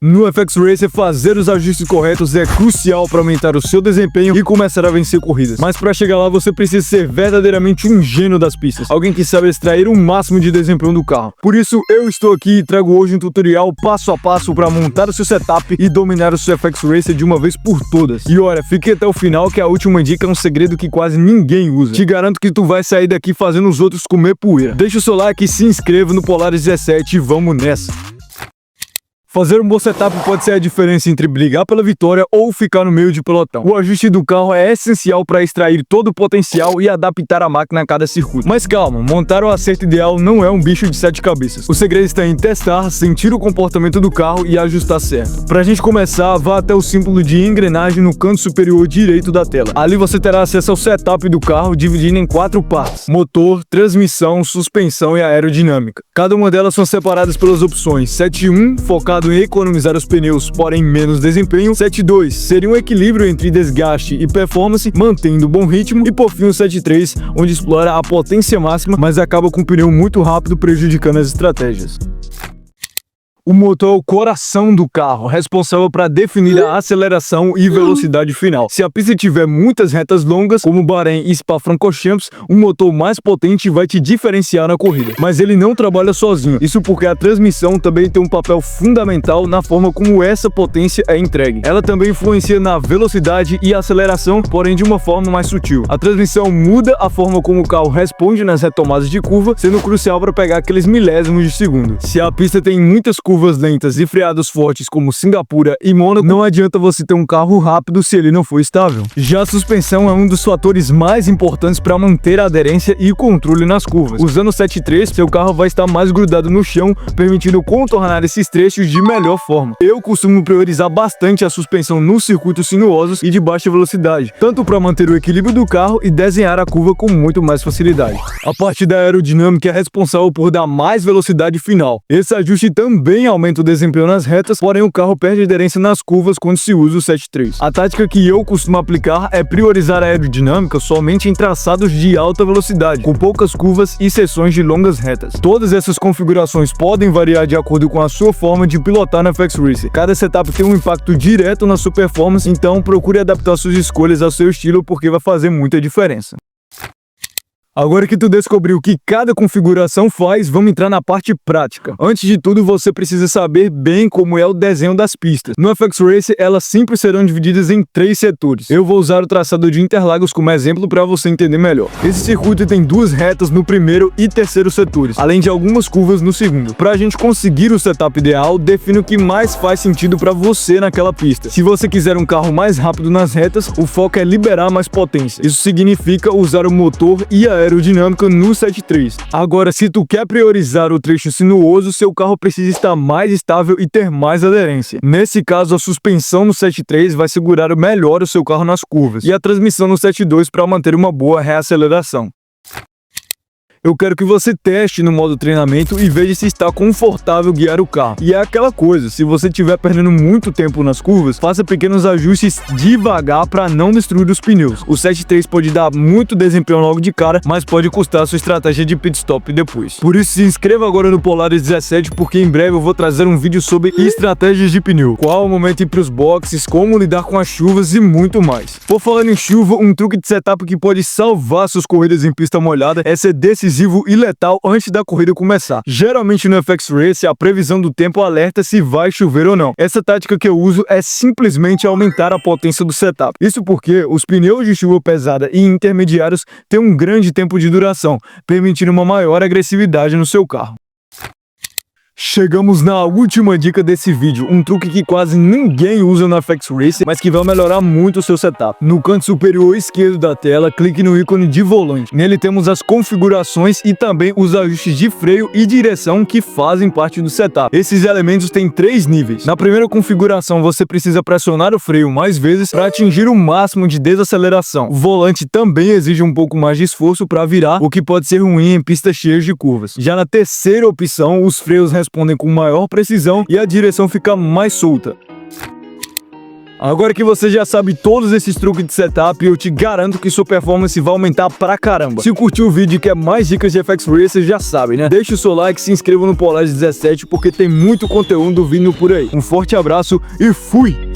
No FX Racer, fazer os ajustes corretos é crucial para aumentar o seu desempenho e começar a vencer corridas. Mas para chegar lá, você precisa ser verdadeiramente um gênio das pistas, alguém que sabe extrair o máximo de desempenho do carro. Por isso, eu estou aqui e trago hoje um tutorial passo a passo para montar o seu setup e dominar o seu FX Racer de uma vez por todas. E olha, fique até o final que a última dica é um segredo que quase ninguém usa. Te garanto que tu vai sair daqui fazendo os outros comer poeira. Deixa o seu like, se inscreva no Polaris 17 e vamos nessa! Fazer um bom setup pode ser a diferença entre brigar pela vitória ou ficar no meio de pelotão. O ajuste do carro é essencial para extrair todo o potencial e adaptar a máquina a cada circuito. Mas calma, montar o acerto ideal não é um bicho de 7 cabeças. O segredo está em testar, sentir o comportamento do carro e ajustar certo. Pra gente começar, vá até o símbolo de engrenagem no canto superior direito da tela. Ali você terá acesso ao setup do carro dividido em 4 partes: motor, transmissão, suspensão e aerodinâmica. Cada uma delas são separadas pelas opções 7.1, focado em economizar os pneus, porém menos desempenho. 7.2 seria um equilíbrio entre desgaste e performance, mantendo bom ritmo. E por fim o 7.3, onde explora a potência máxima, mas acaba com o pneu muito rápido, prejudicando as estratégias. O motor é o coração do carro, responsável para definir a aceleração e velocidade final. Se a pista tiver muitas retas longas, como Bahrein e Spa-Francorchamps, um motor mais potente vai te diferenciar na corrida. Mas ele não trabalha sozinho, isso porque a transmissão também tem um papel fundamental na forma como essa potência é entregue. Ela também influencia na velocidade e aceleração, porém de uma forma mais sutil. A transmissão muda a forma como o carro responde nas retomadas de curva, sendo crucial para pegar aqueles milésimos de segundo. Se a pista tem muitas curvas lentas e freados fortes como Singapura e Mônaco, não adianta você ter um carro rápido se ele não for estável. Já a suspensão é um dos fatores mais importantes para manter a aderência e controle nas curvas. Usando o 7.3, seu carro vai estar mais grudado no chão, permitindo contornar esses trechos de melhor forma. Eu costumo priorizar bastante a suspensão nos circuitos sinuosos e de baixa velocidade, tanto para manter o equilíbrio do carro e desenhar a curva com muito mais facilidade. A parte da aerodinâmica é responsável por dar mais velocidade final. Esse ajuste também aumenta o desempenho nas retas, porém o carro perde aderência nas curvas quando se usa o 7.3. A tática que eu costumo aplicar é priorizar a aerodinâmica somente em traçados de alta velocidade, com poucas curvas e seções de longas retas. Todas essas configurações podem variar de acordo com a sua forma de pilotar na FX Racer. Cada setup tem um impacto direto na sua performance, então procure adaptar suas escolhas ao seu estilo porque vai fazer muita diferença. Agora que tu descobriu o que cada configuração faz, vamos entrar na parte prática. Antes de tudo, você precisa saber bem como é o desenho das pistas. No FX Racer, elas sempre serão divididas em 3 setores. Eu vou usar o traçado de Interlagos como exemplo para você entender melhor. Esse circuito tem 2 retas no primeiro e terceiro setores, além de algumas curvas no segundo. Para a gente conseguir o setup ideal, define o que mais faz sentido para você naquela pista. Se você quiser um carro mais rápido nas retas, o foco é liberar mais potência. Isso significa usar o motor e a aerodinâmica no 7.3. Agora, se tu quer priorizar o trecho sinuoso, seu carro precisa estar mais estável e ter mais aderência. Nesse caso, a suspensão no 7.3 vai segurar melhor o seu carro nas curvas, e a transmissão no 7.2 para manter uma boa reaceleração. Eu quero que você teste no modo treinamento e veja se está confortável guiar o carro. E é aquela coisa, se você estiver perdendo muito tempo nas curvas, faça pequenos ajustes devagar para não destruir os pneus. O 7.3 pode dar muito desempenho logo de cara, mas pode custar a sua estratégia de pit stop depois. Por isso, se inscreva agora no Polaris 17, porque em breve eu vou trazer um vídeo sobre estratégias de pneu, qual o momento de ir para os boxes, como lidar com as chuvas e muito mais. Por falar em chuva, um truque de setup que pode salvar suas corridas em pista molhada é ser decisivo e letal antes da corrida começar. Geralmente no FX Racer, a previsão do tempo alerta se vai chover ou não. Essa tática que eu uso é simplesmente aumentar a potência do setup. Isso porque os pneus de chuva pesada e intermediários têm um grande tempo de duração, permitindo uma maior agressividade no seu carro. Chegamos na última dica desse vídeo, um truque que quase ninguém usa no FX Racer, mas que vai melhorar muito o seu setup. No canto superior esquerdo da tela, clique no ícone de volante. Nele temos as configurações e também os ajustes de freio e direção que fazem parte do setup. Esses elementos têm 3 níveis. Na primeira configuração, você precisa pressionar o freio mais vezes para atingir o máximo de desaceleração. O volante também exige um pouco mais de esforço para virar, o que pode ser ruim em pistas cheias de curvas. Já na terceira opção, os freios respondem com maior precisão e a direção fica mais solta. Agora que você já sabe todos esses truques de setup, eu te garanto que sua performance vai aumentar pra caramba. Se curtiu o vídeo e quer mais dicas de FX Ray, você já sabe, né? Deixa o seu like, se inscreva no Polage 17 porque tem muito conteúdo vindo por aí. Um forte abraço e fui!